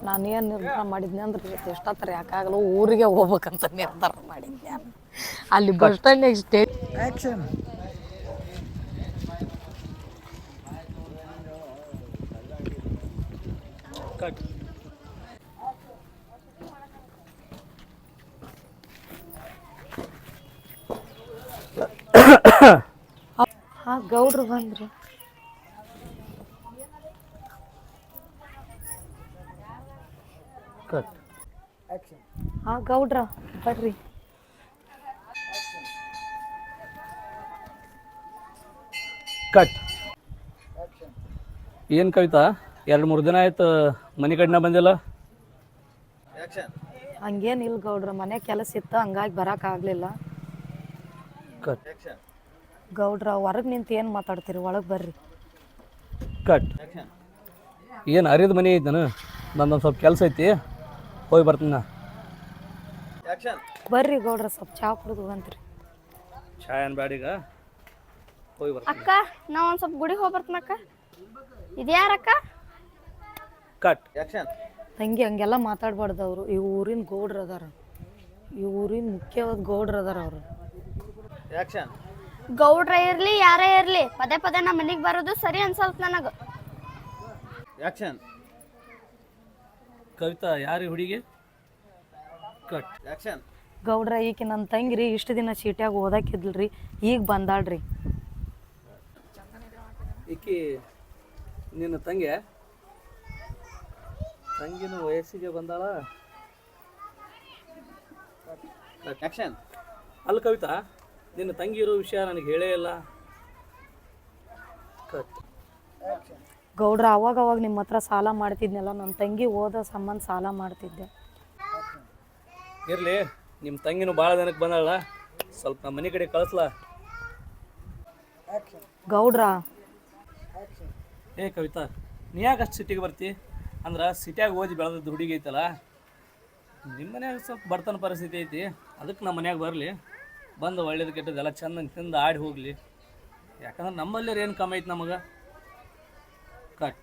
ನಾನೇನು ನಿರ್ಧಾರ ಮಾಡಿದ್ನಿ ಅಂದ್ರೆ ಎಷ್ಟೊತ್ತರ ಯಾಕಾಗಲ್ಲ ಊರಿಗೆ ಹೋಗ್ಬೇಕಂತ ನಿರ್ಧಾರ ಮಾಡಿದ್ದೆ ನಾನು. ಅಲ್ಲಿ bus stand stay action. Cut. ಹಾ ಗೌಡ್ರು ಬಂದ್ರು. ಕಟ್. ಹಾ ಗೌಡ್ರ ಬರ್ರಿ. ಕಟ್. ಏನು ಕವಿತಾ 2-3 ದಿನ ಆಯ್ತು ಮನೆ ಕಡೆನ ಬಂದಿಲ್ಲ? ಹಂಗೇನಿಲ್ಲ ಗೌಡ್ರ, ಮನೆ ಕೆಲಸ ಇತ್ತು ಹಂಗಾಗಿ ಬರೋಕ್ಕಾಗಲಿಲ್ಲ. ಕಟ್. ಗೌಡ್ರ ಹೊರಗೆ ನಿಂತು ಏನು ಮಾತಾಡ್ತೀರಿ, ಒಳಗೆ ಬರ್ರಿ. ಕಟ್. ಏನು ಹರಿದ ಮನೆ ಐತೆ ನಾನು, ನಂದೊಂದು ಸ್ವಲ್ಪ ಕೆಲಸ ಐತಿ, ಹೋಗಿ ಬರ್ತೀನಿ ನಾ. ಬರ್ರಿ ಗೌಡ್ರ, ಸ್ವಲ್ಪ ಚಾ ಕುಡಿದು ಬಂತ್ರಿ. ಚಾ ಏನು ಬ್ಯಾಡೀಗ, ಹೋಗಿ ಬರ್ತೀನಿ. ಅಕ್ಕ ನಾ ಒಂದು ಸ್ವಲ್ಪ ಗುಡಿಗೆ ಹೋಗಿ ಬರ್ತೀನಕ್ಕ. ಇದ್ಯಾರಕ್ಕ? ಕಟ್. ತಂಗಿ ಹಂಗೆಲ್ಲ ಮಾತಾಡ್ಬಾರ್ದು. ಅವರು ಈ ಊರಿನ ಗೌಡ್ರು ಅದಾರ, ಈ ಊರಿನ ಮುಖ್ಯವಾದ ಗೌಡ್ರು ಅದಾರ ಅವರು. ಗೌಡ್ರ ಇರ್ಲಿ ಯಾರೇ ಇರ್ಲಿ ಪದೇ ಪದೇ ನಮ್ಮ ಮನೆಗೆ ಬರೋದು ಸರಿ ಅನ್ಸಲ್ತ ನನಗೆ. ಕವಿತಾ ಯಾರು ಹುಡುಗಿ? ಕಟ್. ಗೌಡ್ರ ಈಕೆ ನನ್ನ ತಂಗಿರಿ, ಇಷ್ಟು ದಿನ ಚೀಟ್ಯಾಗ ಓದಾಕಿದ್ಲ್ರಿ, ಈಗ ಬಂದಾಳ್ರಿ. ಈಕಿ ನಿನ್ನ ತಂಗಿಯ? ತಂಗಿನ ವಯಸ್ಸಿಗೆ ಬಂದಾಳ? ಅಲ್ಲ ಕವಿತಾ, ನಿನ್ನ ತಂಗಿ ಇರೋ ವಿಷಯ ನನಗೆ ಹೇಳೇ ಇಲ್ಲ. ಕಟ್. ಗೌಡ್ರ ಅವಾಗ ನಿಮ್ಮ ಹತ್ರ ಸಾಲ ಮಾಡ್ತಿದ್ನಲ್ಲ, ನನ್ನ ತಂಗಿ ಓದೋ ಸಂಬಂಧ ಸಾಲ ಮಾಡ್ತಿದ್ದೆ. ಇರಲಿ, ನಿಮ್ಮ ತಂಗಿನೂ ಭಾಳ ದಿನಕ್ಕೆ ಬಂದಾಳ, ಸ್ವಲ್ಪ ನಮ್ಮ ಮನೆ ಕಡೆ ಕಳಿಸ್ಲಾ? ಗೌಡ್ರ ಏ ಕವಿತಾ, ನೀ ಯಾಕೆ ಅಷ್ಟು ಸಿಟಿಗೆ ಬರ್ತಿ? ಅಂದ್ರೆ ಸಿಟಿಯಾಗ ಓದಿ ಬೆಳೆದದ್ದು ಹುಡುಗಿ ಐತಲ್ಲ, ನಿಮ್ಮ ಮನ್ಯಾಗ ಸ್ವಲ್ಪ ಬಡತನ ಪರಿಸ್ಥಿತಿ ಐತಿ, ಅದಕ್ಕೆ ನಮ್ಮ ಮನ್ಯಾಗ ಬರಲಿ, ಬಂದು ಒಳ್ಳೇದು ಕೆಟ್ಟದ್ದೆಲ್ಲ ಚೆಂದ ತಿಂದು ಆಡಿ ಹೋಗಲಿ. ಯಾಕಂದ್ರೆ ನಮ್ಮಲ್ಲಿ ಏನು ಕಮ್ಮಿ ಐತಿ ನಮಗೆ. ಕಟ್.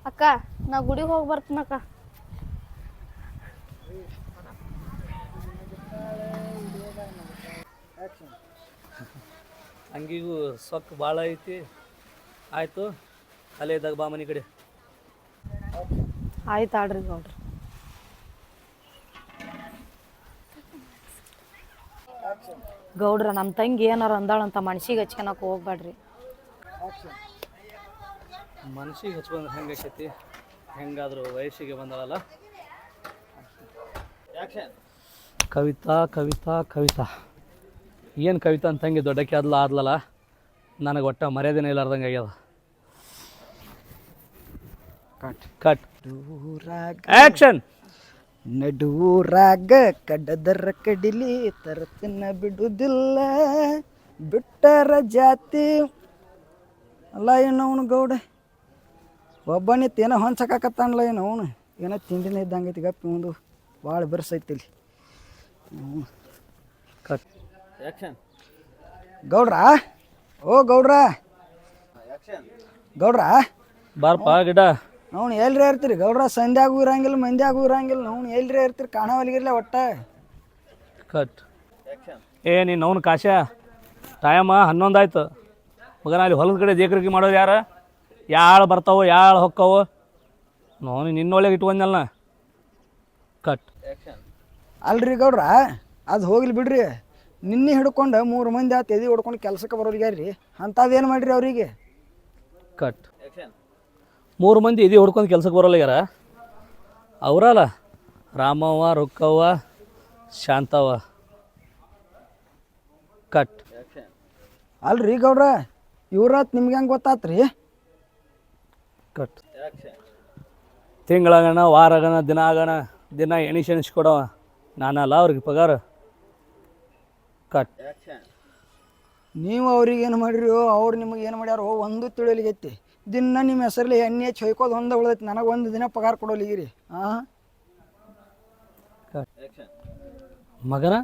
ಅಕ್ಕ ನಾ ಗುಡಿಗೆ ಹೋಗಿ ಬರ್ತೀನಕ್ಕ. ಹಂಗಿಗೂ ಸೊಕ್ಕು ಭಾಳ ಐತಿ. ಆಯಿತು, ಅಲ್ಲೇ ಇದ್ದಾಗ ಬಾ ಮನೆ ಕಡೆ. ಆಯ್ತು ಆಡ್ರಿ ಗೌಡ್ರ. ಗೌಡ್ರ ನಮ್ಮ ತಂಗಿ ಏನಾರ ಅಂದಾಳಂತ ಮನ್ಸಿಗೆ ಹಚ್ಕೊಳಕ್ಕೆ ಹೋಗ್ಬೇಡ್ರಿ. ಮನ್ಸಿಗೆ ಹಚ್ಕೊಂಡ್ರೆ ಹೆಂಗೆ ಆಕೈತಿ? ಹೆಂಗಾದರೂ ವಯಸ್ಸಿಗೆ ಬಂದಾಳಲ್ಲ. ಕವಿತಾ ಕವಿತಾ ಕವಿತಾ ಏನು ಕವಿತಾ ಅಂತ ತಂಗಿ ದೊಡ್ಡಕ್ಕೆ ಆದ್ಲಲ್ಲ, ನನಗೆ ಒಟ್ಟ ಮರ್ಯಾದೆನೇ ಇಲ್ಲಾರ್ದಂಗೆ ಆಗ್ಯದ. ಕಟ್. ಕಟ್. ಆಕ್ಷನ್. ನಡುವೂರಾಗ ಕಡದರ ಕಡಿಲಿ ತರತನ ಬಿಡುವುದಿಲ್ಲ, ಬಿಟ್ಟರ ಜಾತಿ ಅಲ್ಲ. ಏನು ಅವನು ಗೌಡ ಒಬ್ಬನಿತ್ತು ಏನೋ ಹೊಂಚಕಾಕತ್ತಾನಲ್ಲ, ಏನು ಅವನು ಏನೋ ತಿಂಡಿನ ಇದ್ದಂಗೈತಿ. ಗಪ್ಪಿ ಒಂದು ಭಾಳ ಬೆರ್ಸೈತಿಲ್ಲಿ. ಕಟ್. ಗೌಡ್ರ, ಓ ಗೌಡ್ರ, ಗೌಡ್ರ ಬಾರಪ್ಪ ಗಿಡ. ಅವ್ನು ಎಲ್ರಿ ಇರ್ತೀರಿ ಗೌಡ್ರ? ಸಂಧ್ಯಾಗೂ ಇರಂಗಿಲ್ಲ, ಮಂದ್ಯಾಗೂ ಇರಂಗಿಲ್ಲ, ಅವ್ನು ಎಲ್ರಿ ಇರ್ತೀರಿ? ಕಾಣವಲ್ಗಿರ್ಲ ಒಟ್ಟ. ಕಟ್. ಏ ನೀನು ಅವ್ನು ಕಾಶ, ಟೈಮ 11 ಆಯ್ತು ಮಗನ. ಅಲ್ಲಿ ಹೊಲದ ಕಡೆ ದೇಕ್ರಿಕೆ ಮಾಡೋದು ಯಾರು? ಯಾಳು ಬರ್ತಾವೋ ಯಾಳು ಹೊಕ್ಕವೋ ನೋವು ನಿನ್ನೊಳಗೆ ಇಟ್ಕೊಂಡಲ್ಲ. ಕಟ್. ಅಲ್ರಿ ಗೌಡ್ರ, ಅದು ಹೋಗ್ಲಿ ಬಿಡ್ರಿ. ನಿನ್ನೆ ಹಿಡ್ಕೊಂಡು 3 ಮಂದಿ ಆತು ಎದೆ ಹೊಡ್ಕೊಂಡು ಕೆಲ್ಸಕ್ಕೆ ಬರೋರಿಗ್ಯಾರ್ರಿ, ಅಂಥದ್ದೇನು ಮಾಡಿರಿ ಅವರಿಗೆ? ಕಟ್. 3 ಮಂದಿ ಎದೆ ಹೊಡ್ಕೊಂಡು ಕೆಲ್ಸಕ್ಕೆ ಬರೋಲ್ಲ ಯಾರ? ಅವರಲ್ಲ, ರಾಮವ್ವ, ರೊಕ್ಕವ್ವ, ಶಾಂತವ್ವ. ಕಟ್. ಅಲ್ರಿ ಗೌಡ್ರ, ಇವ್ರಾತ್ ನಿಮ್ಗೆ ಹೆಂಗೆ ಗೊತ್ತಾತ್ರಿ? ಕಟ್. ತಿಂಗಳಾಗಣ, ವಾರಾಗಣ, ದಿನ ಆಗಣ, ದಿನ ಎಣಿಸ್ಕೊಡವ ನಾನಲ್ಲ ಅವ್ರಿಗೆ ಪಗಾರ. ಕಟ್. ನೀವು ಅವ್ರಿಗೆ ಏನು ಮಾಡಿರಿ, ಅವ್ರು ನಿಮಗೆ ಏನು ಮಾಡ್ಯಾರೋ ಒಂದು ತಿಳಿಯಲಿಗೈತಿ. ದಿನ ನಿಮ್ಮ ಹೆಸರಲ್ಲಿ ಎಣ್ಣೆ ಹಚ್ಚಿ ಹೊಯ್ಕೋದು ಒಂದು ಉಳ್ದೈತಿ, ನನಗೆ ಒಂದು ದಿನ ಪಗಾರ ಕೊಡೋಲಿಗಿರಿ. ಹಾಂ ಮಗನ,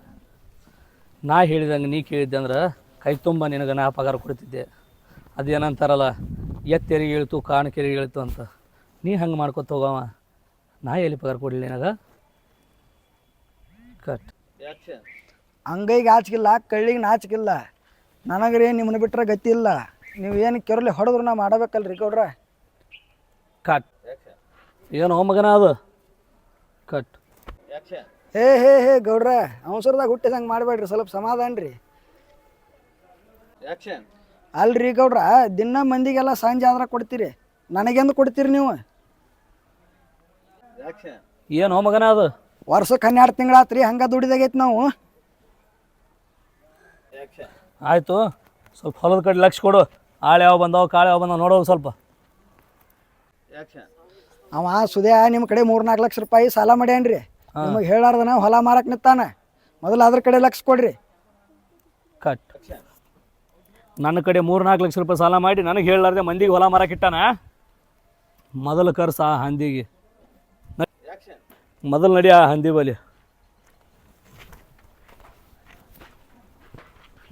ನಾ ಹೇಳಿದಂಗೆ ನೀ ಕೇಳಿದ್ದೆ ಅಂದ್ರೆ ಕೈ ತುಂಬ ನಿನಗೆ ನಾ ಪಗಾರ ಕೊಡ್ತಿದ್ದೆ. ಅದೇನಂತಾರಲ್ಲ, ಎತ್ತೆರಿಗೆ ಇಳಿತು ಕಾಣ್ ಕೆರಿಗೆ ಇಳಿತು ಅಂತ. ನೀ ಹಂಗೆ ಮಾಡ್ಕೊತ ಹೋಗವ. ನಾ ಎಲ್ಲಿ ಪಗಾರ ಕೊಡಲಿ ನನಗ ಕಟ್ ಅಂಗೈಗೆ ಆಚಿಕಿಲ್ಲ ಕಳ್ಳಿಗೆ ನಾಚಿಕಿಲ್ಲ ನನಗ್ರಿ ನಿಮ್ಮನ್ನ ಬಿಟ್ರೆ ಗತಿ ಇಲ್ಲ ನೀವು ಏನು ಕೆರಲಿ ಹೊಡೆದ್ರು ನಾ ಮಾಡಬೇಕಲ್ರಿ ಗೌಡ್ರ ಕಟ್ ಏನು ಮಗನ ಅದು ಕಟ್ ಹೇ ಗೌಡ್ರ ಅವಸರದಾಗ ಹುಟ್ಟಿದಂಗೆ ಮಾಡಬೇಡ್ರಿ ಸ್ವಲ್ಪ ಸಮಾಧಾನ ರೀ ಅಲ್ರಿ ಗೌಡ್ರ ದಿನ ಮಂದಿಗೆಲ್ಲ ಸಂಜೆ ಆದ್ರೆ ಕೊಡ್ತೀರಿ ನನಗೆಂದು ಕೊಡ್ತೀರಿ ನೀವು ಏನು ಮಗನ ಅದು ವರ್ಷಕ್ಕೆ 12 ತಿಂಗಳಾತ್ರಿ ಹಂಗೆ ದುಡಿದಾಗೈತಿ ನಾವು ಆಯಿತು ಸ್ವಲ್ಪ ಹೊಲದ ಕಡೆ ಲಕ್ಷ ಕೊಡು ಆಳು ಯಾವ ಬಂದಾವ ಕಾಳು ಯಾವ ಬಂದಾವ ನೋಡೋದು ಸ್ವಲ್ಪ ಅವ ಸುದ್ಯಾ ನಿಮ್ಮ ಕಡೆ 3-4 ಲಕ್ಷ ರೂಪಾಯಿ ಸಾಲ ಮಾಡ್ಯಾನ್ರಿ ನಿಮಗೆ ಹೇಳಾರ್ದನ ಹೊಲ ಮಾರಕ್ಕೆ ನಿಂತಾನ ಮೊದಲು ಅದ್ರ ಕಡೆ ಲಕ್ಷ ಕೊಡ್ರಿ ಕಟ್ ನನ್ನ ಕಡೆ 3-4 ಲಕ್ಷ ರೂಪಾಯಿ ಸಾಲ ಮಾಡಿ ನನಗೆ ಹೇಳಲಾರ್ದೆ ಮಂದಿಗೆ ಹೊಲ ಮಾರಕ್ಕೆ ಇಟ್ಟಾನ ಮೊದಲು ಕರ್ಸ ಆ ಹಂದಿಗೆ ಮೊದಲು ನಡಿ ಆ ಹಂದಿ ಬಲಿ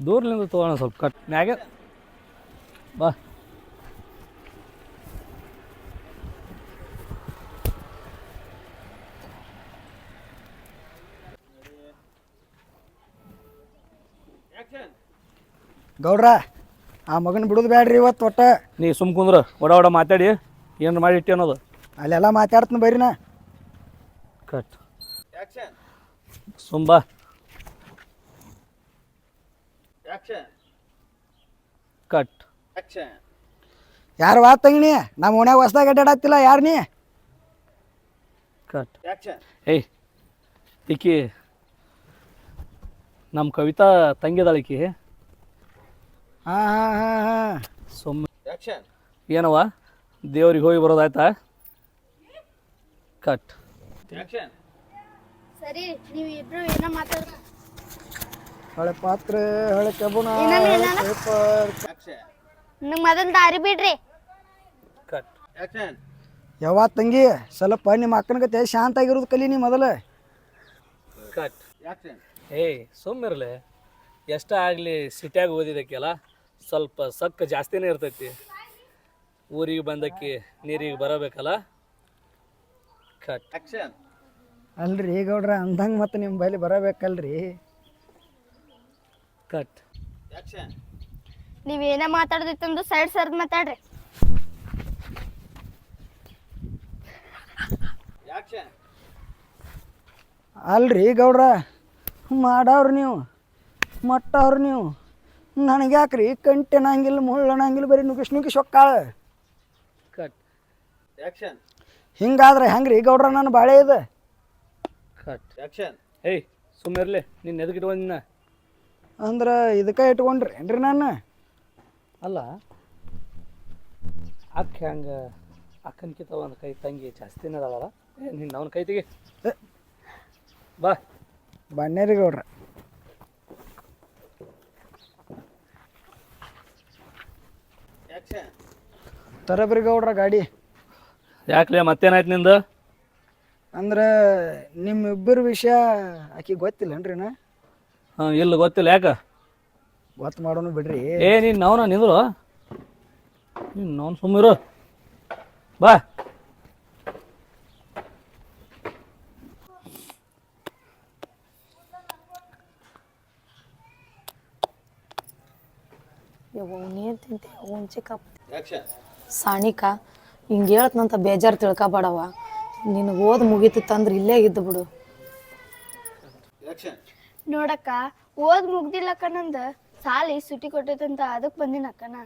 ದೂರ್ಲಿಂದ ತೊಗೋಣ ಸ್ವಲ್ಪ ಕಟ್ ಮ್ಯಾಗೆ ಬಾ ಗೌಡ್ರ ಆ ಮಗನ ಬಿಡೋದು ಬೇಡ್ರಿ ಇವತ್ತು ಒಟ್ಟ ನೀ ಸುಮ್ ಕುಂದ್ರ ಒಡ ಮಾತಾಡಿ ಏನು ಮಾಡಿ ಇಟ್ಟಿ ಅನ್ನೋದು ಅಲ್ಲೆಲ್ಲ ಮಾತಾಡ್ತೀನಿ ಬರ್ರಿ ನಾ ಕಟ್ ಸುಂಬಾ ಕಟ್ ಯಾರು ತಂಗಿನಿ ನಮ್ಮ ಓಣ್ಯಾಗ ಹೊಸ್ದಾಗ ಅಡ್ಡಾಡತ್ತಿಲ್ಲ ಯಾರು ನೀ ಕಟ್ ಏಯ್ ಈಕಿ ನಮ್ಮ ಕವಿತಾ ತಂಗಿದಾಳಿಕಿ ಹಾಂ ಸುಮ್ಮನೆ ಏನವ ದೇವ್ರಿಗೆ ಹೋಗಿ ಬರೋದಾಯ್ತಾ ಕಟ್ ಸರಿ ನೀವು ಇಬ್ರು ಏನೋ ಮಾತಾಡ್ರಿ ಹಳೆ ಪಾತ್ರೆ ಹಳೆ ಕೆಬುಣ ಏನಾನ? ಪೇಪರ್ ನಂಗೆ ಮೊದಲು ದಾರಿ ಬಿಡ್ರಿ ಕಟ್ ಯಾವ ತಂಗಿ ಸ್ವಲ್ಪ ನಿಮ್ಮ ಅಕ್ಕನ ಗತೆ ಶಾಂತ ಆಗಿರೋದು ಕಲಿ ನೀ ಮೊದಲು ಕಟ್ ಏಯ್ ಸುಮ್ಮಿರಲಿ ಎಷ್ಟ ಆಗಲಿ ಸಿಟ್ಯಾಗ ಓದಿದಕ್ಕೆಲ್ಲ ಸ್ವಲ್ಪ ಸಕ್ಕ ಜಾಸ್ತಿನೇ ಇರ್ತೈತಿ ಊರಿಗೆ ಬಂದಕ್ಕೆ ನೀರಿಗೆ ಬರಬೇಕಲ್ಲ ಕಟ್ ಅಲ್ರಿ ಗೌಡ್ರ ಅಂದಂಗೆ ಮತ್ತೆ ನಿಮ್ಮ ಬೈಲಿ ಬರಬೇಕಲ್ರಿ ಕಟ್ ನೀವೇನೇ ಮಾತಾಡ್ದಿತ್ತಂದು ಸೈಡ್ ಸರ್ದ್ ಮಾತಾಡ್ರಿ ಅಲ್ರಿ ಗೌಡ್ರ ಮಾಡವ್ರು ನೀವು ಮಟ್ಟವ್ರು ನೀವು ನನಗೆ ಯಾಕ್ರಿ ಕಂಟೆ ಅನ್ನಂಗಿಲ್ಲ ಮುಳ್ಳು ಅನ್ನಂಗಿಲ್ಲ ಬರೀ ನುಗ್ಗಿಸ್ ಹೊಕ್ಕಾಳ ಕಟ್ ಹಿಂಗಾದ್ರೆ ಹೆಂಗ್ರಿ ಗೌಡ್ರ ನಾನು ಬಾಳೆ ಇದೆ ಕಟ್ ಏಯ್ ಸುಮ್ಮಿರಲಿ ನಿನ್ನ ಎದಕ್ಕಿಟ್ಕೊಂಡು ನಿನ್ನ ಅಂದ್ರೆ ಇದಕ್ಕೆ ಇಟ್ಕೊಂಡ್ರಿ ಏನ್ರಿ ನಾನು ಅಲ್ಲ ಅಕ್ಕ ಹೆಂಗೆ ಅಕ್ಕನಕಿತ ಒಂದು ಕೈ ತಂಗಿ ಜಾಸ್ತಿನೇ ಅದಾಳಲ್ಲ ನಿನ್ನ ಅವನ ಕೈ ತೆಗಿ ಬಾ ಬನ್ನೇರಿ ಗೌಡ್ರ ತರಬ್ರಿ ಗೌಡ್ರ ಗಾಡಿ ಯಾಕ್ಲೆ ಮತ್ತೇನಾಯ್ತು ನಿಂದು ಅಂದ್ರೆ ನಿಮ್ಮಿಬ್ಬರ ವಿಷಯ ಆಕಿ ಗೊತ್ತಿಲ್ಲನ್ರಿ ನಾ ಹಾಂ ಇಲ್ಲ ಗೊತ್ತಿಲ್ಲ ಯಾಕೆ ಗೊತ್ತು ಮಾಡೋನು ಬಿಡ್ರಿ ಏ ನೀನು ಅವನ ನಿಂದ್ರು ನೀನು ಅವನು ಸುಮ್ಮಿರು ಬಾ ಅವನೇನು ತಿಂತೆ ಅವನ್ ಚಿಕ್ಕಪ್ಪ ಸಾಣಿಕ ಹಿಂಗೆ ಹೇಳ್ತನಂತ ಬೇಜಾರು ತಿಳ್ಕೊಬೇಡವ ನಿನಗೆ ಓದ್ ಮುಗೀತಿತ್ತಂದ್ರೆ ಇಲ್ಲೇ ಇದ್ದು ಬಿಡು ನೋಡಕ್ಕ ಓದ್ ಮುಗ್ದಿಲ್ಲಕ್ಕ ನಂದು ಸಾಲಿ ಸುಟಿ ಕೊಟ್ಟೈತಂತ ಅದಕ್ಕೆ ಬಂದಿನಕ್ಕನ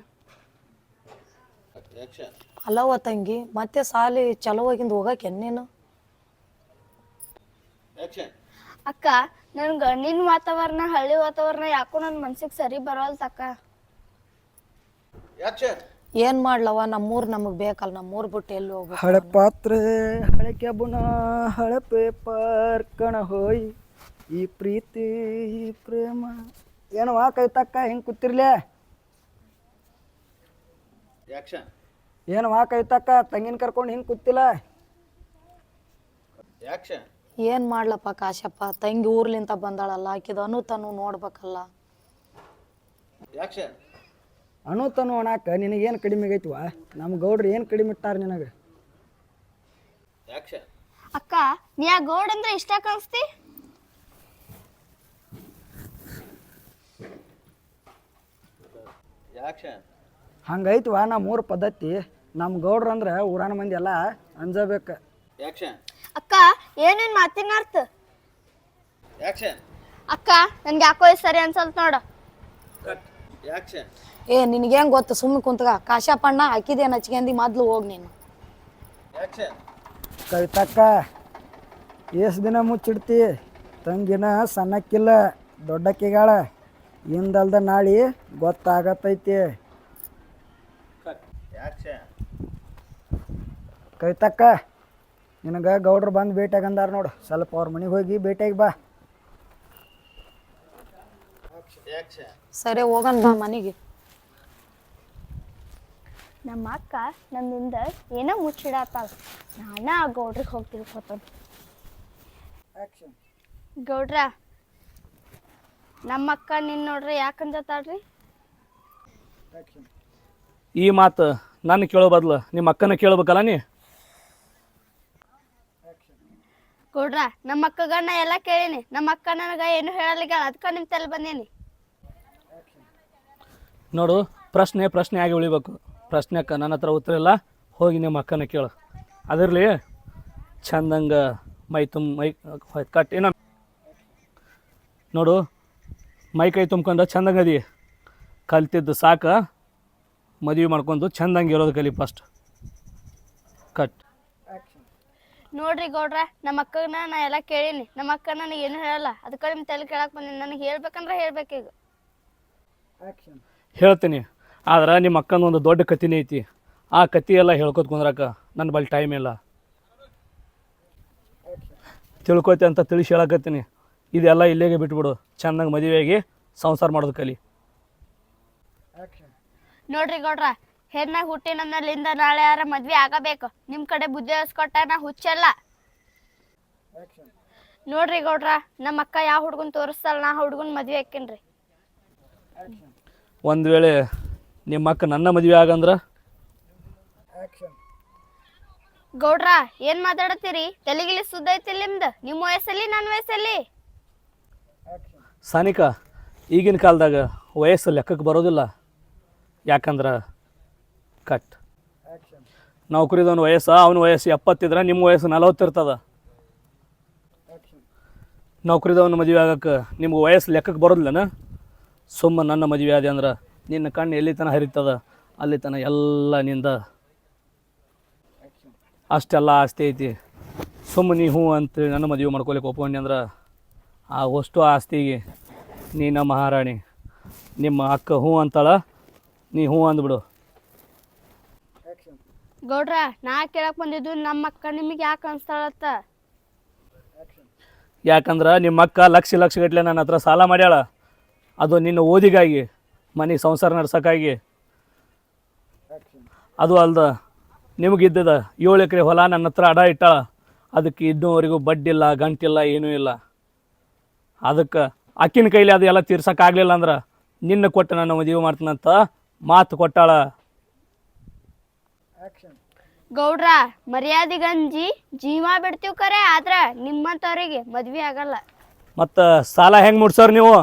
ಅಲ್ಲವ ತಂಗಿ ಮತ್ತೆ ಸಾಲಿ ಚಲೋ ಆಗಿಂದ ಹೋಗಕ್ಕೆ ನೀನು ಅಕ್ಕ ನನ್ ಗಂಡಿನ ವಾತಾವರಣ ಹಳ್ಳಿ ವಾತಾವರಣ ಯಾಕೋ ನನ್ನ ಮನ್ಸಿಗೆ ಸರಿ ಬರೋಲ್ತಕ್ಕ ಏನ್ ಮಾಡ್ಲವ ನಮ್ಮೂರ್ ನಮಗ್ ಬೇಕಲ್ಲ ನಮ್ಮೂರ್ ಬಿಟ್ಟು ಎಲ್ಲಿ ಹೋಗ್ಬೇಕು ಹಳೆ ಪಾತ್ರೆ ಹಳೆ ಕೆಬುಣ ಹಳೆ ಪೇಪರ್ ಕಣ ಹೋಯ್ ಈ ಪ್ರೀತಿ ಈ ಪ್ರೇಮ ಏನವಾ ಕೈತಕ್ಕ ಹಿಂಗೆ ಕೂತಿರ್ಲೆ ಏನವಾ ಕೈತಕ್ಕ ತಂಗಿನ ಕರ್ಕೊಂಡು ಹಿಂಗೆ ಕೂತಿಲ್ಲ ಏನ್ ಮಾಡ್ಲಪ್ಪ ಕಾಶಪ್ಪ ತಂಗಿ ಊರ್ಲಿಂತ ಬಂದಾಳಲ್ಲ ಆಕಿದ ಅನುತನು ನೋಡ್ಬೇಕಲ್ಲ ಅನುತನು ಅಣಾಕ ನಿನಗೇನು ಕಡಿಮೆ ಆಗೈತಿವ ನಮ್ಮ ಗೌಡ್ರು ಏನು ಕಡಿಮೆ ಇಟ್ಟಾರ ನಿನಗೆ ಅಕ್ಕ ನೀ ಆ ಗೌಡ್ ಅಂದ್ರೆ ಇಷ್ಟ ಕಾಣಿಸ್ತಿ. ಹಂಗೈತ್ವ ನಮ್ಮ ಊರ ಪದ್ಧತಿ. ನಮ್ಮ ಗೌಡ್ರು ಅಂದ್ರೆ ಊರಾನ ಮಂದಿ ಎಲ್ಲ ಅಂಜಬೇಕು. ಅಕ್ಕ ಏನೇನ್ ಮಾತಿನ ಅರ್ಥ? ಅಕ್ಕ ನನ್ಗೆ ಯಾಕೋ ಇದು ಸರಿ ಅನ್ಸಲ್ತ ನೋಡ. ಏ ನಿನಗೇನು ಗೊತ್ತು, ಸುಮ್ಮನೆ ಕುಂತ್ಗ. ಕಾಶಪ್ಪಣ್ಣ ಹಾಕಿದೇನು ಹಚ್ಕೊಂಡಿ, ಮೊದ್ಲು ಹೋಗಿ ನೀನು. ಕವಿತಕ್ಕ ಎಷ್ಟು ದಿನ ಮುಚ್ಚಿಡ್ತಿ? ತಂಗಿನ ಸಣ್ಣಕ್ಕಿಲ್ಲ, ದೊಡ್ಡಕ್ಕಿಗಾಳ. ಇಂದಲ್ದ ನಾಳೆ ಗೊತ್ತಾಗತ್ತೈತಿ. ಕವಿತಕ್ಕ ನಿನಗೆ ಗೌಡ್ರು ಬಂದು ಭೇಟಿಯಾಗಂದಾರ ನೋಡು. ಸ್ವಲ್ಪ ಅವ್ರ ಮನೆಗೆ ಹೋಗಿ ಭೇಟಿಯಾಗಿ ಬಾ. ಸರಿ ಹೋಗನ್ ಬಾ ಮನೆಗೆ. ನಮ್ಮ ಅಕ್ಕ ನನ್ನಿಂದ ಏನೋ ಮುಚ್ಚಿಡತ್ತಾಳ. ನಾನ ಆ ಗೌಡ್ರಿಗೆ ಹೋಗಿ ತಿಳ್ಕೊತ. ಗೌಡ್ರ ನಮ್ಮ ಅಕ್ಕ ನಿನ್ನ ನೋಡ್ರಿ ಯಾಕಂಜತಾಳ್ರಿ? ಈ ಮಾತು ನನ್ನ ಕೇಳೋ ಬದಲು ನಿಮ್ಮ ಅಕ್ಕನ ಕೇಳ್ಬೇಕಲ್ಲ ನೀ. ಗೌಡ್ರ ನಮ್ಮ ಅಕ್ಕಗ ನಾ ಎಲ್ಲ ಕೇಳೀನಿ. ನಮ್ಮ ಅಕ್ಕ ನನಗ ಏನು ಹೇಳಲಿಲ್ಲ, ಅದಕ್ಕೆ ನಿಮ್ಮ ತಲೆ ಬಂದೇನಿ. ನೋಡು, ಪ್ರಶ್ನೆ ಆಗಿ ಉಳಿಬೇಕು. ಪ್ರಶ್ನೆಕ್ಕೆ ನನ್ನ ಹತ್ರ ಉತ್ತರ ಇಲ್ಲ. ಹೋಗಿ ನಿಮ್ಮ ಅಕ್ಕನ ಕೇಳು. ಅದರಲ್ಲಿ ಚಂದಂಗ ಮೈ ಕಟ್ ಏನೋ ನೋಡು, ಮೈ ಕೈ ತುಂಬ್ಕೊಂಡು ಚಂದಂಗದಿ. ಕಲ್ತಿದ್ದು ಸಾಕ, ಮದುವೆ ಮಾಡ್ಕೊಂಡು ಚಂದಂಗೆ ಇರೋದು ಕಲಿ ಫಸ್ಟ್. ಕಟ್. ನೋಡ್ರಿ ಗೌಡ್ರ, ನಮ್ಮ ಅಕ್ಕನ ನಾ ಎಲ್ಲ ಕೇಳೀನಿ. ನಮ್ಮ ಅಕ್ಕ ನನಗೆ ಏನು ಹೇಳಲ್ಲ, ಅದಕ್ಕೆ ನಿಮ್ಮ ತಲೆ ಕೇಳಕ್ಕೆ ಬಂದೀನಿ. ನನಗೆ ಹೇಳ್ಬೇಕಂದ್ರೆ ಹೇಳ್ಬೇಕೀಗ. ಹೇಳ್ತೀನಿ, ಆದ್ರೆ ನಿಮ್ಮ ಅಕ್ಕನ ಒಂದು ದೊಡ್ಡ ಕತ್ತಿನೇ ಐತಿ. ಆ ಕತ್ತಿ ಎಲ್ಲ ಹೇಳ್ಕೊತ ಕುಂದ್ರಾಕ ನನ್ನ ಬಳಿ ಟೈಮ್ ಇಲ್ಲ. ತಿಳ್ಕೊತಿ ಅಂತ ತಿಳಿಸಿ ಹೇಳಕತ್ತೀನಿ. ಇದೆಲ್ಲ ಇಲ್ಲಿಗೆ ಬಿಟ್ಬಿಡು. ಚೆನ್ನಾಗಿ ಮದುವೆಯಾಗಿ ಸಂಸಾರ ಮಾಡೋದು ಕಲಿ. ನೋಡ್ರಿ ಗೌಡ್ರ, ಹೆಣ್ಣಾಗ ಹುಟ್ಟಿ ನನ್ನಲ್ಲಿಂದ ನಾಳೆ ಯಾರ ಮದ್ವೆ ಆಗಬೇಕು. ನಿಮ್ಮ ಕಡೆ ಬುದ್ಧಿ ಹಸ್ಕೊಟ್ಟ ನಾ ಹುಚ್ಚಲ್ಲ. ನೋಡ್ರಿ ಗೌಡ್ರ, ನಮ್ಮ ಅಕ್ಕ ಯಾವ ಹುಡ್ಗನ್ ತೋರಿಸ್ತಾಳ, ನಾ ಹುಡ್ಗನ್ ಮದ್ವೆ ಹಾಕೇನ್ರಿ. ಒಂದು ವೇಳೆ ನಿಮ್ಮ ಅಕ್ಕ ನನ್ನ ಮದುವೆ ಆಗಂದ್ರೆ? ಗೌಡ್ರ ಏನ್ ಮಾತಾಡತ್ತೀರಿ? ತಲೆಗಿಲಿ ಸುದ್ದ ಐತಿ ನಿಮ್ದು? ನಿಮ್ಮ ವಯಸ್ಸಲ್ಲಿ ನನ್ನ ವಯಸ್ಸಲ್ಲಿ? ಸಾನಿಕಾ, ಈಗಿನ ಕಾಲದಾಗ ವಯಸ್ಸು ಲೆಕ್ಕಕ್ಕೆ ಬರೋದಿಲ್ಲ. ಯಾಕಂದ್ರೆ ಕಟ್ ನೌಕರಿದವನ ವಯಸ್ಸು, ಅವನ ವಯಸ್ಸು 70 ಇದ್ರೆ ನಿಮ್ಮ ವಯಸ್ಸು 40 ಇರ್ತದೆ. ನೌಕರಿದವನ ಮದುವೆ ಆಗಕ್ಕೆ ನಿಮ್ಗೆ ವಯಸ್ಸು ಲೆಕ್ಕಕ್ಕೆ ಬರೋದಿಲ್ಲನ? ಸುಮ್ಮ ನನ್ನ ಮದುವೆ ಆದೆ ಅಂದ್ರೆ ನಿನ್ನ ಕಣ್ಣು ಎಲ್ಲಿ ತನಕ ಹರಿತದ ಅಲ್ಲಿ ತನಕ ಎಲ್ಲ ನಿಂದ ಅಷ್ಟೆಲ್ಲ ಆಸ್ತಿ ಐತಿ. ಸುಮ್ಮ ನೀ ಹ್ಞೂ ಅಂತೇಳಿ ನನ್ನ ಮದುವೆ ಮಾಡ್ಕೊಲಿಕ್ಕೆ ಒಪ್ಕೊಂಡಿ ಅಂದ್ರೆ ಆ ಅಷ್ಟು ಆಸ್ತಿಗೆ ನೀ ನಮ್ಮ ಮಹಾರಾಣಿ. ನಿಮ್ಮ ಅಕ್ಕ ಹ್ಞೂ ಅಂತಾಳ, ನೀ ಹ್ಞೂ ಅಂದ್ಬಿಡು. ಗೌಡ್ರ ನಾ ಕೇಳಕ್ ಬಂದಿದ್ದು ನಮ್ಮ ಅಕ್ಕ ನಿಮಗೆ ಯಾಕೆ ಅನ್ಸ್ತಾಳತ್ತ? ಯಾಕಂದ್ರೆ ನಿಮ್ಮ ಅಕ್ಕ ಲಕ್ಷ ಗಟ್ಟಲೆ ನನ್ನ ಹತ್ರ ಸಾಲ ಮಾಡ್ಯಾಳ. ಅದು ನಿನ್ನ ಓದಿಗಾಗಿ, ಮನೆ ಸಂಸಾರ ನಡ್ಸೋಕ್ಕಾಗಿ. ಅದು ಅಲ್ದ ನಿಮಗಿದ್ದದ 7 ಎಕರೆ ಹೊಲ ನನ್ನ ಹತ್ರ ಅಡ ಇಟ್ಟಾಳ. ಅದಕ್ಕೆ ಇನ್ನೂವರೆಗೂ ಬಡ್ಡಿಲ್ಲ, ಗಂಟಿಲ್ಲ, ಏನೂ ಇಲ್ಲ. ಅದಕ್ಕೆ ಅಕ್ಕಿನ ಕೈಲಿ ಅದು ಎಲ್ಲ ತೀರ್ಸೋಕ್ಕಾಗಲಿಲ್ಲ ಅಂದ್ರೆ ನಿನ್ನ ಕೊಟ್ಟು ನನ್ನ ಮದುವೆ ಮಾಡ್ತೀನಂತ ಮಾತು ಕೊಟ್ಟಾಳ. ಗೌಡ್ರ ಮರ್ಯಾದೆಗಂಜಿ ಜೀವ ಬಿಡ್ತೀವಿ ಕರೆ, ಆದ್ರ ನಿಮ್ಮಂತವ್ರಿಗೆ ಮದ್ವೆ ಆಗಲ್ಲ. ಮತ್ತು ಸಾಲ ಹೆಂಗೆ ಮುಟ್ಸೋರು ನೀವು?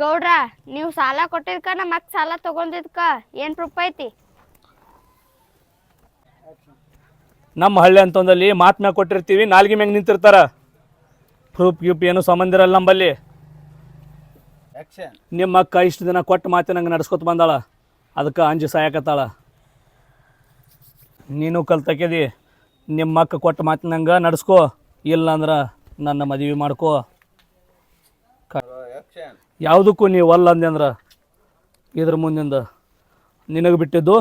ಗೌಡ್ರ ನೀವು ಸಾಲ ಕೊಟ್ಟಿದ್ಕ ನಮ್ಮ ಅಕ್ಕ ಸಾಲ ತಗೊಂಡಿದ್ಕ ಏನ್ ಪ್ರೂಫ್ ಐತಿ? ನಮ್ಮ ಹಳ್ಳಿ ಅಂತಂದಲ್ಲಿ ಮಾತು ಮ್ಯಾಗ ಕೊಟ್ಟಿರ್ತೀವಿ, ನಾಲ್ಗೆ ಮ್ಯಾಗ ನಿಂತಿರ್ತಾರ. ಪ್ರೂಫ್ ಗ್ಯೂಪ್ ಏನು ಸಂಬಂಧ ಇರಲ್ಲ ನಂಬಲ್ಲಿ. ನಿಮ್ಮ ಅಕ್ಕ ಇಷ್ಟು ದಿನ ಕೊಟ್ಟು ಮಾತಿನಂಗೆ ನಡ್ಸ್ಕೊತ ಬಂದಾಳ, ಅದಕ್ಕೆ ಅಂಜು ಸಾಯಕತ್ತಾಳ. ನೀನು ಕಲ್ತಕ್ಯದಿ, ನಿಮ್ಮ ಅಕ್ಕ ಕೊಟ್ಟು ಮಾತಿನಂಗೆ ನಡ್ಸ್ಕೋ, ಇಲ್ಲಾಂದ್ರೆ ನನ್ನ ಮದುವೆ ಮಾಡ್ಕೋ. ಯಾವುದಕ್ಕೂ ನೀವು ಅಲ್ಲ ಅಂದೆ ಅಂದ್ರೆ ಇದ್ರ ಮುಂದಿಂದ ನಿನಗೆ ಬಿಟ್ಟಿದ್ದು,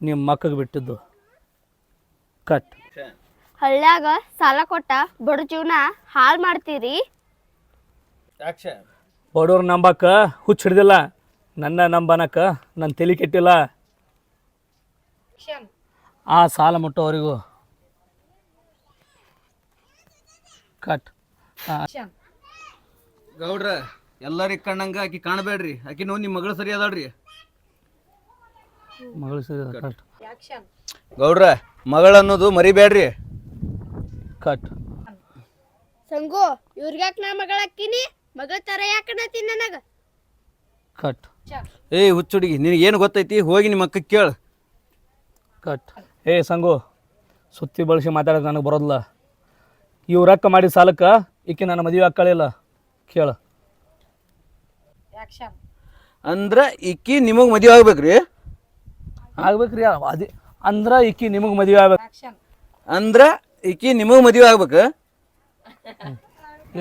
ನಿಮ್ಮ ಮಕ್ಕಗೆ ಬಿಟ್ಟಿದ್ದು. ಕಟ್. ಹಳ್ಳ್ಯಾಗ ಸಾಲ ಕೊಟ್ಟ ಬಡ ಜೀವನ ಹಾಳು ಮಾಡ್ತೀರಿ. ಬಡವ್ರ ನಂಬಕ್ಕ ಹುಚ್ಚ ಹಿಡ್ದಿಲ್ಲ, ನನ್ನ ನಂಬನಕ್ಕ ನನ್ನ ತಲೆ ಕೆಟ್ಟಿಲ್ಲ. ಆ ಸಾಲ ಮುಟ್ಟೋವರೆಗೂ ಕಟ್. ಗೌಡ್ರ ಎಲ್ಲರಿಗೆ ಕಣ್ಣಂಗ ಆಕಿ ಕಾಣಬೇಡ್ರಿ. ಆಕಿ ನೋಡಿ ನಿಮ್ಮ ಮಗಳು ಸರಿ ಅದಾಳ್ರಿ. ಮಗಳು ಸೇರಿ ಕಟ್ ಗೌಡ್ರ ಮಗಳನ್ನೋದು ಮರಿಬೇಡ್ರಿ. ಕಟ್ ಸಂಗು ಇವ್ರಿಗ್ಯಾಕ ನಾ ಮಗಳ ಹಾಕಿನಿ ಮಗಳ ತರ ಯಾಕನತಿ ನನಗ ಕಟ್ ಏಯ್ ಹುಚ್ಚುಡುಗಿ ನಿನಗೆ ಏನು ಗೊತ್ತೈತಿ? ಹೋಗಿ ನಿಮ್ಮ ಅಕ್ಕ ಕೇಳು. ಕಟ್ ಸಂಗು ಸುತ್ತಿ ಬಳಸಿ ಮಾತಾಡೋಕೆ ನನಗೆ ಬರೋದಿಲ್ಲ. ಇವ್ರಕ್ಕ ಮಾಡಿ ಸಾಲಕ್ಕೆ ಈಕೆ ನನ್ನ ಮದುವೆ ಹಾಕ್ಕಳಿಲ್ಲ ಕೇಳು. ಅಂದ್ರೆ ಈಕಿ ನಿಮಗೆ ಮದುವೆ ಆಗ್ಬೇಕ್ರಿ? ಆಗ್ಬೇಕ್ರಿ ಅದೇ ಅಂದ್ರೆ ಈಕಿ ನಿಮಗೆ ಮದುವೆ ಆಗ್ಬೇಕು. ಅಂದ್ರೆ ಈಕಿ ನಿಮಗೆ ಮದುವೆ ಆಗ್ಬೇಕು?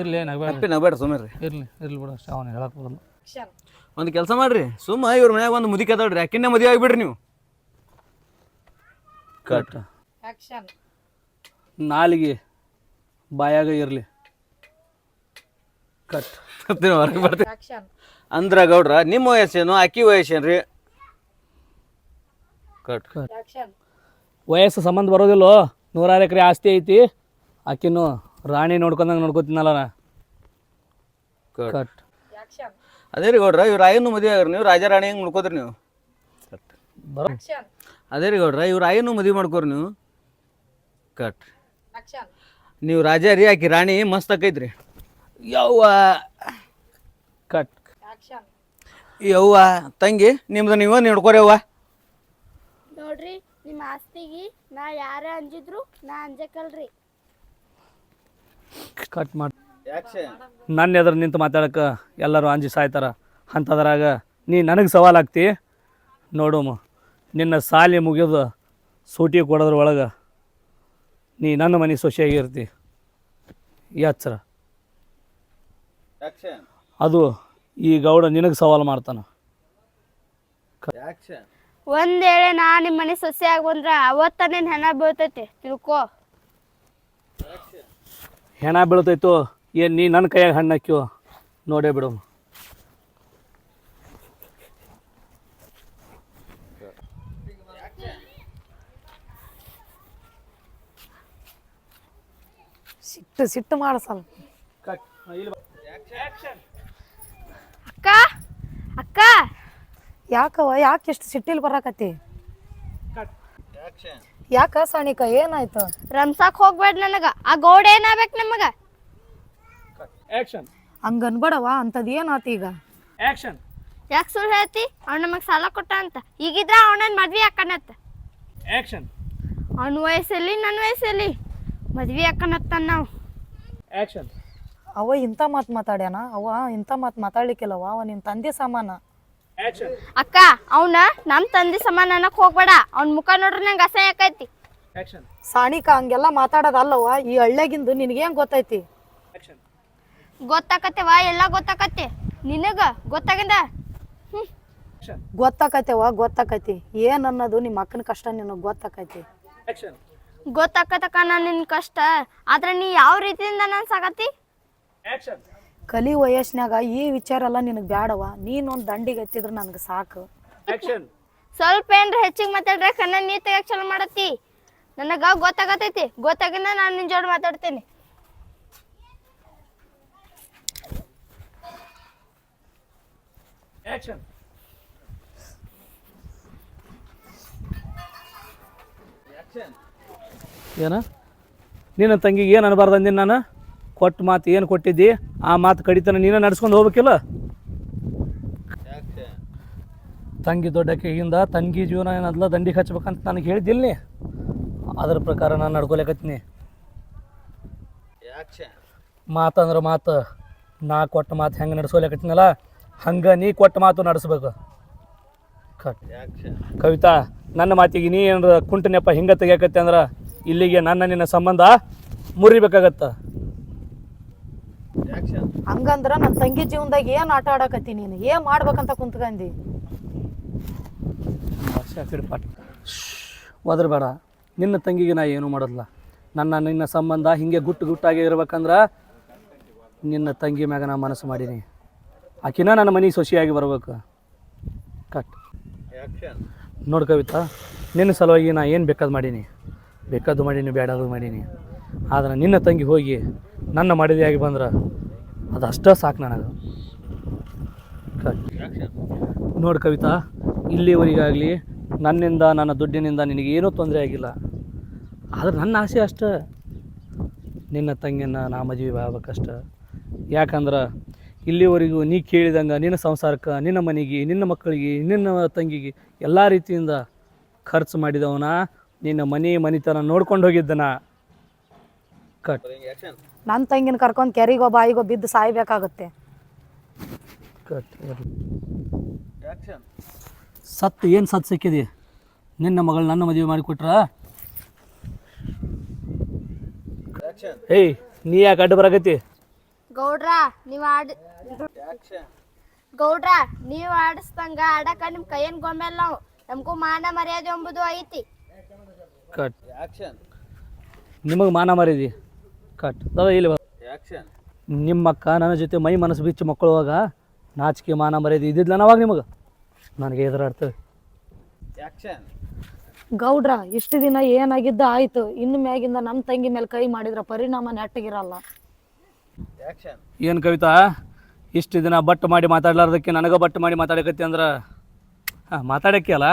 ಇರ್ಲಿ ನಗಬೇಡ ಸುಮ್ಮನೆ ಇರ್ಲಿ ಬಿಡು ಅಷ್ಟೇ, ಅವನು ಹೇಳಕ್ ಬರಲ್ಲ. ಒಂದು ಕೆಲಸ ಮಾಡ್ರಿ, ಸುಮ್ಮ ಇವ್ರ ಮನ್ಯಾಗ ಒಂದು ಮುದುಕಿ ಅದಾಳ್ರಿ, ಆಕಿನ್ನ ಮದುವೆ ಆಗಿಬಿಡ್ರಿ ನೀವು. ಕಟ್ ನಾಲಿಗೆ ಬಾಯಾಗ ಇರಲಿ. ಕಟ್ ಹೊರಗೆ ಬರ್ತೀವಿ. ಅಂದ್ರ ಗೌಡ್ರ ನಿಮ್ಮ ವಯಸ್ಸೇನು ಆಕಿ ವಯಸ್ಸೇನ್ರಿ? ಕಟ್ ವಯಸ್ಸು ಸಂಬಂಧ ಬರೋದಿಲ್ಲೋ. 100 ಎಕರೆ ಆಸ್ತಿ ಐತಿ, ಆಕಿನು ರಾಣಿ ನೋಡ್ಕೊಂಡಂಗೆ ನೋಡ್ಕೋತೀನಲ್ಲ ನಾ. ಕಟ್ ಅದೇ ರೀ ಗೌಡ್ರ, ಇವ್ರ ಆಯನು ಮದುವೆ ಆಗ್ರಿ, ನೀವು ರಾಜಾ ರಾಣಿ ಹೆಂಗೆ ನೋಡ್ಕೋದ್ರಿ ನೀವು? ಬರೋ ಅದೇ ರೀ ಗೌಡ್ರ, ಇವ್ರ ಆಯನು ಮದುವೆ ಮಾಡ್ಕೋರಿ ನೀವು. ಕಟ್ ನೀವು ರಾಜಾ ರೀ, ಆಕಿ ರಾಣಿ ಮಸ್ತ್ ಆಕೈತ್ರಿ. ಯವ್ವ ಕಟ್ ಯವ್ವ ತಂಗಿ ನಿಮ್ದು ನೀವ ನೋಡ್ಕೋರಿ. ಅವ್ವ ನೋಡ್ರಿ ನಿಮ್ಮ ಆಸ್ತಿಗೆ ನಾ ಯಾರೇ ಅಂಜಿದ್ರು ನಾ ಅಂಜಕಲ್ರಿ. ಕಟ್ ಮಾಡಿ ನನ್ನ ಎದುರು ನಿಂತು ಮಾತಾಡಕ್ಕೆ ಎಲ್ಲರೂ ಅಂಜಿ ಸಾಯ್ತಾರ. ಅಂಥದ್ರಾಗ ನೀ ನನಗೆ ಸವಾಲಾಗ್ತಿ ನೋಡುಮ. ನಿನ್ನ ಸಾಲಿ ಮುಗಿದು ಸೂಟಿ ಕೊಡೋದ್ರ ಒಳಗೆ ನೀ ನನ್ನ ಮನೆ ಸೊಸೆಯಾಗಿರ್ತಿ ಎಚ್ಚರ. ಅದು ಈ ಗೌಡ ನಿನಗೆ ಸವಾಲು ಮಾಡ್ತಾನ. ಒಂದ್ ವೇಳೆ ನಾ ನಿಮ್ಮ ಮನೆ ಸೊಸೆ ಆಗಿ ಬಂದ್ರ ಅವತ್ತ ನಿನ್ ಹೆಣ ಬೀಳ್ತೈತಿ ತಿಳ್ಕೊ. ಹೆಣ ಬೀಳ್ತೈತೋ ಏನು ನೀ ನನ್ನ ಕೈಯಾಗ ಹಣ್ಣು ಹಾಕ್ಯೋ ನೋಡೇ ಬಿಡು. ಸಿಟ್ಟು ಮಾಡಸಲ್ಲ. ಅಕ್ಕ ಅಕ್ಕ ಯಾಕವ ಯಾಕೆ ಇಷ್ಟು ಸಿಟ್ಟಿಲ್ ಬರಾಕತ್ತಿ? ಯಾಕ ಸಾಣಿಕ ಏನಾಯ್ತು? ರಂಸಾಕ್ ಹೋಗ್ಬೇಡ ನನಗ. ಆ ಗೌಡ ಏನಾಗ್ಬೇಕು ನಮಗ? ಹಂಗ ಅನ್ಬೇಡವ, ಅಂತದ್ ಏನಾತ ಈಗ? ಯಾಕೆ ಸುಳ್ಳು ಹೇಳ್ತಿ? ಅವ್ನ ನಮಗ್ ಸಾಲ ಕೊಟ್ಟ ಅಂತ. ಈಗಿದ್ರ ಅವನನ್ನ ಮದ್ವಿ ಹಾಕನತ್ತ. ಅವನ ವಯಸ್ಸಲ್ಲಿ ನನ್ನ ವಯಸ್ಸಲ್ಲಿ ಮದ್ವಿ ಹಾಕನತ್ತ ನಾವು. ಅವ ಇಂಥ ಮಾತು ಮಾತಾಡ್ಯಾನ? ಅವ ಇಂಥ ಮಾತು ಮಾತಾಡ್ಲಿಕ್ಕಿಲ್ಲವ, ಅವ ನಿನ್ ತಂದೆ ಸಮಾನ. ಅಕ್ಕ ಅವನ ನಮ್ ತಂದೆ ಸಮಾನ ಅನ್ನಕ್ ಹೋಗ್ಬೇಡ. ಅವ್ನ ಮುಖ ನೋಡ್ರಿ ನಂಗೆ ಅಸಹ್ಯ ಆಕೈತಿ. ಸಾಣಿಕ ಹಂಗೆಲ್ಲ ಮಾತಾಡೋದಲ್ಲವ. ಈ ಹಳ್ಳ್ಯಾಗಿಂದು ನಿನಗೇನ್ ಗೊತ್ತೈತಿ? ಗೊತ್ತಾಕತ್ತೇವ, ಎಲ್ಲ ಗೊತ್ತಾಕತ್ತೆ. ನಿನಗ ಗೊತ್ತಾಗಿಂದ ಗೊತ್ತಾಕೈತೆವ, ಗೊತ್ತಾಕೈತಿ. ಏನ್ ಅನ್ನೋದು ನಿಮ್ಮ ಅಕ್ಕನ ಕಷ್ಟ ನಿನಗ್ ಗೊತ್ತಾಕೈತಿ. ಗೊತ್ತಾಕತ್ತಕ್ಕ ನಾನು ನಿನ್ ಕಷ್ಟ. ಆದ್ರೆ ನೀ ಯಾವ ರೀತಿಯಿಂದ ನಾನು ಸಾಕತಿ? ಕಲಿ ವಯಸ್ಸಿನಾಗ ಈ ವಿಚಾರ ಎಲ್ಲ ನಿನಗ್ ಬ್ಯಾಡವ. ನೀನೊಂದ್ ದಂಡಿಗೆ ಎತ್ತಿದ್ರ ನನ್ಗೆ ಸಾಕು. ಸ್ವಲ್ಪ ಏನ್ರ ಹೆಚ್ಚಿಗೆ ಮಾತಾಡ್ರೆ ಕಣ್ಣ ನೀ ತೆಗಕ್ ಚಲೋ ಮಾಡತ್ತಿ. ನನಗ ಗೊತ್ತಾಗತೈತಿ. ಗೊತ್ತಾಗಿಂದ ನಾನು ನಿನ್ ಜೋಡಿ ಮಾತಾಡ್ತೇನೆ. ಏನ ನಿನ್ನ ತಂಗಿಗೆ ಏನು ಅನ್ಬಾರ್ದು ಅಂದಿನಿ ನಾನು? ಕೊಟ್ಟ ಮಾತು ಏನು ಕೊಟ್ಟಿದ್ದಿ ಆ ಮಾತು ಕಡಿತನ ನೀನು ನಡ್ಸ್ಕೊಂಡು ಹೋಗ್ಬೇಕಿಲ್ಲ. ತಂಗಿ ದೊಡ್ಡಕ್ಕಿಂದ ತಂಗಿ ಜೀವನ ಏನದಲ್ಲ ದಂಡಿಗೆ ಹಚ್ಬೇಕಂತ ನನಗೆ ಹೇಳಿದ್ದಿಲ್ಲ ನೀ. ಅದ್ರ ಪ್ರಕಾರ ನಾನು ನಡ್ಕೊಳಕತ್ತೀನಿ. ಮಾತಂದ್ರೆ ಮಾತು, ನಾ ಕೊಟ್ಟ ಮಾತು ಹೆಂಗೆ ನಡ್ಸ್ಕೊಳಕತ್ತೀನಲ್ಲ ಹಂಗೆ ನೀ ಕೊಟ್ಟ ಮಾತು ನಡೆಸ್ಬೇಕು. ಕವಿತಾ, ನನ್ನ ಮಾತಿಗೆ ನೀ ಏನಾರ ಕುಂಟು ನೆಪ ಹಿಂಗೆ ತೆಗಿಯಕತ್ತೆ ಅಂದ್ರೆ ಇಲ್ಲಿಗೆ ನನ್ನ ನಿನ್ನ ಸಂಬಂಧ ಮುರಿಬೇಕಾಗತ್ತ. ಹಂಗಂದ್ರ ನನ್ನ ತಂಗಿ ಜೀವನದಾಗ ಏನ್ ಆಟ ಆಡಕತ್ತಿ ನೀನು? ಏನ್ ಮಾಡ್ಬೇಕಂತ ಕುಂತ್ಕಂದಿ? ಒದರ್ಬೇಡ. ನಿನ್ನ ತಂಗಿಗೆ ನಾ ಏನೂ ಮಾಡೋದಿಲ್ಲ. ನಿನ್ನ ಸಂಬಂಧ ಹಿಂಗೆ ಗುಟ್ಟಾಗಿ ಇರ್ಬೇಕಂದ್ರೆ ನಿನ್ನ ತಂಗಿ ಮ್ಯಾಗ ನಾ ಮನಸ್ಸು ಮಾಡೀನಿ. ಆಕಿನ ನನ್ನ ಮನೆ ಸೊಸೆಯಾಗಿ ಬರ್ಬೇಕು. ಕಟ್ ನೋಡು ಕವಿತಾ, ನಿನ್ನ ಸಲುವಾಗಿ ನಾ ಏನು ಬೇಕಾದ್ದು ಮಾಡೀನಿ, ಬೇಕಾದ್ದು ಮಾಡೀನಿ, ಬೇಡಾದ್ರು ಮಾಡೀನಿ. ಆದ್ರೆ ನಿನ್ನ ತಂಗಿ ಹೋಗಿ ನನ್ನ ಮಡದಿಯಾಗಿ ಬಂದ್ರೆ ಅದು ಅಷ್ಟೇ ಸಾಕು ನನಗೆ. ನೋಡು ಕವಿತಾ, ಇಲ್ಲಿವರೆಗಾಗಲಿ ನನ್ನಿಂದ ನನ್ನ ದುಡ್ಡಿನಿಂದ ನಿನಗೇನೂ ತೊಂದರೆ ಆಗಿಲ್ಲ. ಆದ್ರೆ ನನ್ನ ಆಸೆ ಅಷ್ಟೇ, ನಿನ್ನ ತಂಗಿನ ನಾ ಮದುವೆ ಆಗ್ಬೇಕಷ್ಟ. ಯಾಕಂದ್ರೆ ಇಲ್ಲಿವರೆಗೂ ನೀ ಕೇಳಿದಂಗೆ ನಿನ್ನ ಸಂಸಾರಕ್ಕೆ, ನಿನ್ನ ಮನೆಗೆ, ನಿನ್ನ ಮಕ್ಕಳಿಗೆ, ನಿನ್ನ ತಂಗಿಗೆ ಎಲ್ಲ ರೀತಿಯಿಂದ ಖರ್ಚು ಮಾಡಿದವನ, ನಿನ್ನ ಮನೆತನ ನೋಡ್ಕೊಂಡು ಹೋಗಿದ್ದನ. ಕಟ್. ನನ್ನ ತಂಗಿನ ಕರ್ಕೊಂಡು ಕೆರಿಗೋ ಬಾಯಿಗೋ ಬಿದ್ದು ಸಾಯ್ಬೇಕಾಗುತ್ತೆ. ಕಟ್. ಸತ್ತು ಏನು ಸತ್ತು ಸಿಕ್ಕಿದೆ? ನಿನ್ನ ಮಗಳು ನನ್ನ ಮದುವೆ ಮಾಡಿಕೊಟ್ರ? ಏಯ್, ನೀ ಯಾಕೆ ಅಡ್ಡ ಬರಾಕತ್ತಿ? ಗೌಡ್ರ ನೀವ್ ಆಡಿಸ್ದಂಗ ಆಡಕ ನಿಮ್ ಕೈಯನ್ ಗೊಂಬೆಲ್ಲ ನಾವು. ನಮಗೂ ಮಾನ ಮರ್ಯಾದೆ ಎಂಬುದು ಐತಿ. ಕಟ್. ನಿಮಗೆ ಮಾನ ಮರ್ಯಾದೆ ಕಟ್ ಅದ ಇಲ್ಲಿ ನಿಮ್ಮಕ್ಕ ನನ್ನ ಜೊತೆ ಮೈ ಮನಸ್ಸು ಬಿಚ್ಚಿ ಮಕ್ಕಳುವಾಗ ನಾಚಿಕೆ ಮಾನ ಮರ್ಯಾದೆ ಇದ್ದಿದ್ಲ ಅವಾಗ ನಿಮಗೆ? ನನಗೆ ಎದುರಾಡ್ತೇವೆ. ಗೌಡ್ರ ಇಷ್ಟು ದಿನ ಏನಾಗಿದ್ದ ಆಯ್ತು, ಇನ್ನು ಮ್ಯಾಗಿಂದ ನಮ್ಮ ತಂಗಿ ಮೇಲೆ ಕೈ ಮಾಡಿದ್ರ ಪರಿಣಾಮ ನೆಟ್ಟಗಿರಲ್ಲ. ಏನು ಕವಿತಾ, ಇಷ್ಟು ದಿನ ಬಟ್ಟು ಮಾಡಿ ಮಾತಾಡ್ಲಾರ್ದಕ್ಕೆ ನನಗೆ ಬಟ್ಟು ಮಾಡಿ ಮಾತಾಡಕತ್ತಿ ಅಂದ್ರೆ ಮಾತಾಡೋಕ್ಕೆ ಅಲ್ಲ.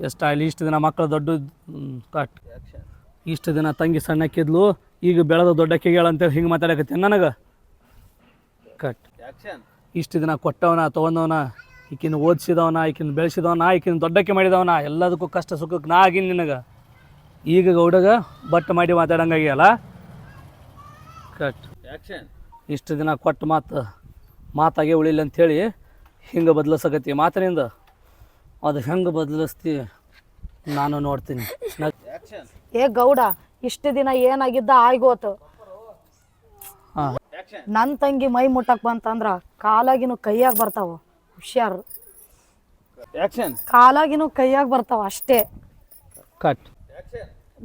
ಎಷ್ಟಾಗಲಿ ಇಷ್ಟು ದಿನ ಮಕ್ಕಳು ದೊಡ್ಡ ಕಟ್. ಇಷ್ಟು ದಿನ ತಂಗಿ ಸಣ್ಣಕ್ಕಿದ್ಲು, ಈಗ ಬೆಳೆದ ದೊಡ್ಡಕ್ಕಿಗಳ ಅಂತೇಳಿ ಹಿಂಗೆ ಮಾತಾಡಕತ್ತಿ ನನಗೆ? ಕಟ್. ಇಷ್ಟು ದಿನ ಕೊಟ್ಟವನ ತೊಗೊಂಡವನ, ಈಕಿನ ಓದಿಸಿದವನ, ಈಕಿನ ಬೆಳೆಸಿದವನ, ಈಕಿನ ದೊಡ್ಡಕ್ಕೆ ಮಾಡಿದವನ, ಎಲ್ಲದಕ್ಕೂ ಕಷ್ಟ ಸುಖಕ್ಕೆ ನಾ ಆಗಿನ ನಿನಗೆ. ಈಗ ಗೌಡಗ ಬಟ್ಟು ಮಾಡಿ ಮಾತಾಡಂಗಾಗಿಯಲ್ಲ. ಕಟ್. ಇಷ್ಟು ದಿನ ಕೊಟ್ಟ ಮಾತಾಗೆ ಉಳಿಲ್ಲ ಅಂಥೇಳಿ ಹಿಂಗೆ ಬದಲಿಸಕತ್ತಿ ಮಾತಿನಿಂದ. ಅದು ಹೆಂಗೆ ಬದಲಿಸ್ತಿ ನಾನು ನೋಡ್ತೀನಿ. ಏ ಗೌಡ, ಇಷ್ಟು ದಿನ ಏನಾಗಿದ್ದ ಆಗೋತು. ಹಾಂ, ನನ್ನ ತಂಗಿ ಮೈ ಮುಟ್ಟಕ್ ಬಂತಂದ್ರ ಕಾಲಾಗಿನೂ ಕೈಯಾಗ ಬರ್ತಾವ. ಹುಷಾರು, ಕಾಲಾಗಿನೂ ಕೈಯಾಗ ಬರ್ತಾವ ಅಷ್ಟೇ. ಕಟ್.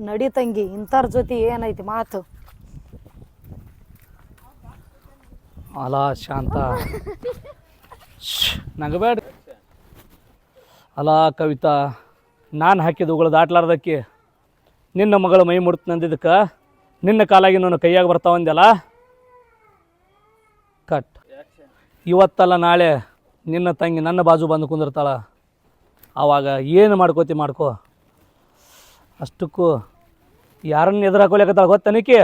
ನಡಿ ತಂಗಿ, ಇಂಥವ್ರ ಜೊತೆ ಏನೈತಿ ಮಾತು. ಅಲ ಶಾಂತ, ನಗಬೇಡ. ಅಲ ಕವಿತಾ, ನಾನು ಹಾಕಿದ ಉಗಳು ದಾಟ್ಲಾರ್ದಕ್ಕೆ ನಿನ್ನ ಮಗಳ ಮೈ ಮುಡ್ತು ನಂದಿದ್ದಕ್ಕೆ ನಿನ್ನ ಕಾಲಾಗಿ ನಾನು ಕೈಯಾಗ ಬರ್ತಾವಂದೆಲ್ಲ. ಕಟ್. ಇವತ್ತಲ್ಲ ನಾಳೆ ನಿನ್ನ ತಂಗಿ ನನ್ನ ಬಾಜು ಬಂದು ಕುಂದಿರ್ತಾಳ. ಆವಾಗ ಏನು ಮಾಡ್ಕೋತಿ ಮಾಡ್ಕೋ. ಅಷ್ಟಕ್ಕೂ ಯಾರನ್ನ ಎದುರು ಹಾಕೋಲಿಕತ್ತಾಳ ಗೊತ್ತನಿಕೆ?